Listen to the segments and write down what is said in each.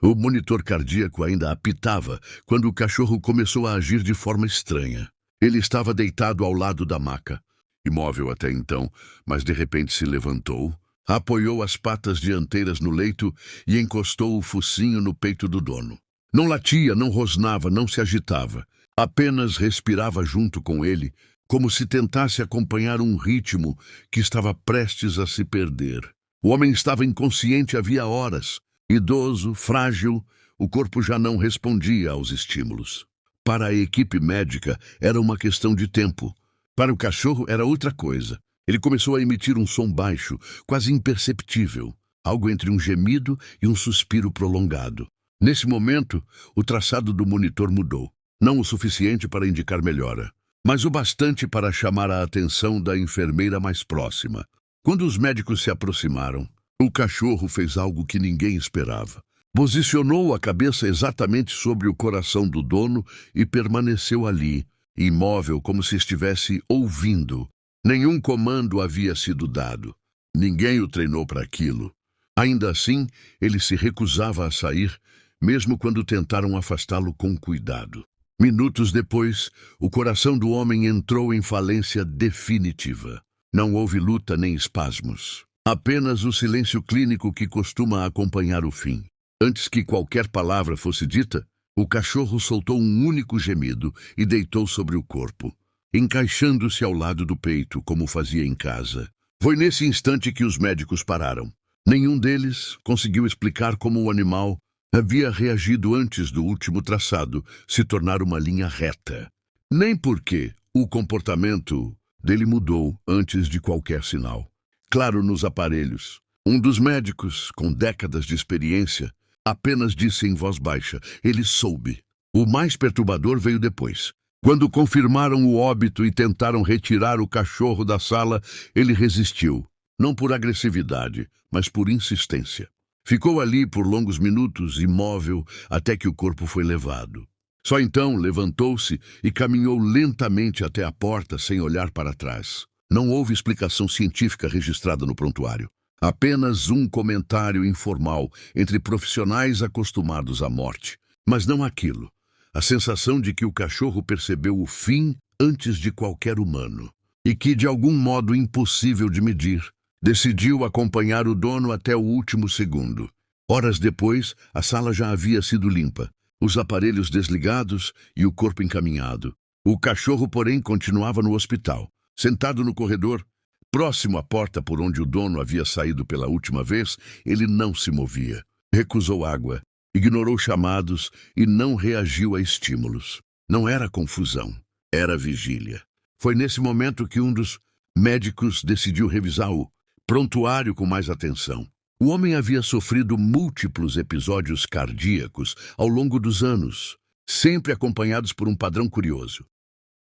O monitor cardíaco ainda apitava quando o cachorro começou a agir de forma estranha. Ele estava deitado ao lado da maca, imóvel até então, mas de repente se levantou, apoiou as patas dianteiras no leito e encostou o focinho no peito do dono. Não latia, não rosnava, não se agitava. Apenas respirava junto com ele, como se tentasse acompanhar um ritmo que estava prestes a se perder. O homem estava inconsciente havia horas. Idoso, frágil, o corpo já não respondia aos estímulos. Para a equipe médica, era uma questão de tempo. Para o cachorro, era outra coisa. Ele começou a emitir um som baixo, quase imperceptível, algo entre um gemido e um suspiro prolongado. Nesse momento, o traçado do monitor mudou. Não o suficiente para indicar melhora, mas o bastante para chamar a atenção da enfermeira mais próxima. Quando os médicos se aproximaram, o cachorro fez algo que ninguém esperava. Posicionou a cabeça exatamente sobre o coração do dono e permaneceu ali, imóvel, como se estivesse ouvindo. Nenhum comando havia sido dado. Ninguém o treinou para aquilo. Ainda assim, ele se recusava a sair, mesmo quando tentaram afastá-lo com cuidado. Minutos depois, o coração do homem entrou em falência definitiva. Não houve luta nem espasmos. Apenas o silêncio clínico que costuma acompanhar o fim. Antes que qualquer palavra fosse dita, o cachorro soltou um único gemido e deitou sobre o corpo, encaixando-se ao lado do peito, como fazia em casa. Foi nesse instante que os médicos pararam. Nenhum deles conseguiu explicar como o animal havia reagido antes do último traçado se tornar uma linha reta. Nem porque o comportamento dele mudou antes de qualquer sinal. Claro, nos aparelhos. Um dos médicos, com décadas de experiência, apenas disse em voz baixa: ele soube. O mais perturbador veio depois. Quando confirmaram o óbito e tentaram retirar o cachorro da sala, ele resistiu. Não por agressividade, mas por insistência. Ficou ali por longos minutos, imóvel, até que o corpo foi levado. Só então levantou-se e caminhou lentamente até a porta sem olhar para trás. Não houve explicação científica registrada no prontuário. Apenas um comentário informal entre profissionais acostumados à morte. Mas não aquilo. A sensação de que o cachorro percebeu o fim antes de qualquer humano. E que, de algum modo impossível de medir, decidiu acompanhar o dono até o último segundo. Horas depois, a sala já havia sido limpa. Os aparelhos desligados e o corpo encaminhado. O cachorro, porém, continuava no hospital. Sentado no corredor, próximo à porta por onde o dono havia saído pela última vez, ele não se movia. Recusou água, ignorou chamados e não reagiu a estímulos. Não era confusão, era vigília. Foi nesse momento que um dos médicos decidiu revisar o prontuário com mais atenção. O homem havia sofrido múltiplos episódios cardíacos ao longo dos anos, sempre acompanhados por um padrão curioso.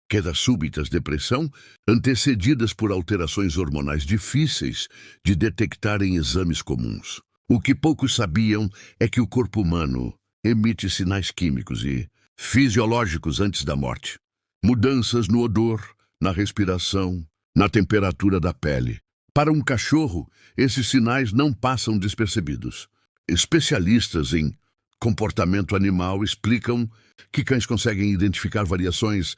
Quedas súbitas, depressão, antecedidas por alterações hormonais difíceis de detectar em exames comuns. O que poucos sabiam é que o corpo humano emite sinais químicos e fisiológicos antes da morte. Mudanças no odor, na respiração, na temperatura da pele. Para um cachorro, esses sinais não passam despercebidos. Especialistas em comportamento animal explicam que cães conseguem identificar variações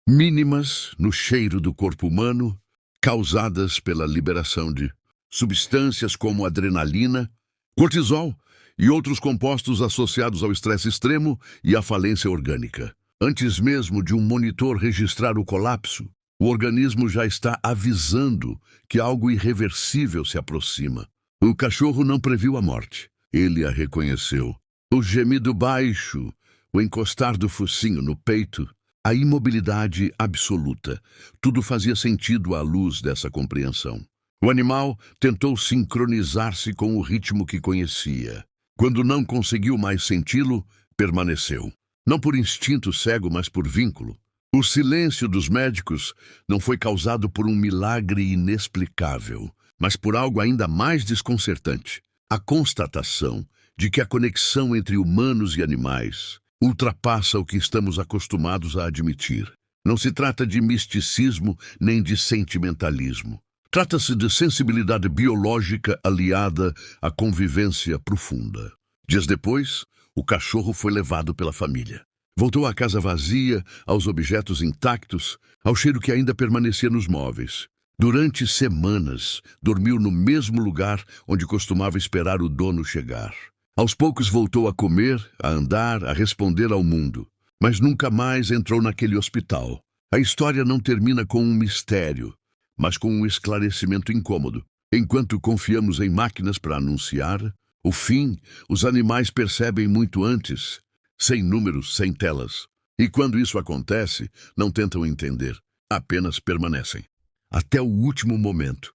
mínimas no cheiro do corpo humano, causadas pela liberação de substâncias como adrenalina, cortisol e outros compostos associados ao estresse extremo e à falência orgânica. Antes mesmo de um monitor registrar o colapso, o organismo já está avisando que algo irreversível se aproxima. O cachorro não previu a morte. Ele a reconheceu. O gemido baixo, o encostar do focinho no peito, a imobilidade absoluta. Tudo fazia sentido à luz dessa compreensão. O animal tentou sincronizar-se com o ritmo que conhecia. Quando não conseguiu mais senti-lo, permaneceu. Não por instinto cego, mas por vínculo. O silêncio dos médicos não foi causado por um milagre inexplicável, mas por algo ainda mais desconcertante. A constatação de que a conexão entre humanos e animais ultrapassa o que estamos acostumados a admitir. Não se trata de misticismo nem de sentimentalismo. Trata-se de sensibilidade biológica aliada à convivência profunda. Dias depois, O cachorro foi levado pela família. Voltou à casa vazia, aos objetos intactos, ao cheiro que ainda permanecia nos móveis. Durante semanas, dormiu no mesmo lugar onde costumava esperar o dono chegar. Aos poucos voltou a comer, a andar, a responder ao mundo. Mas nunca mais entrou naquele hospital. A história não termina com um mistério, mas com um esclarecimento incômodo. Enquanto confiamos em máquinas para anunciar, o fim, os animais percebem muito antes, sem números, sem telas. E quando isso acontece, não tentam entender, apenas permanecem. Até o último momento.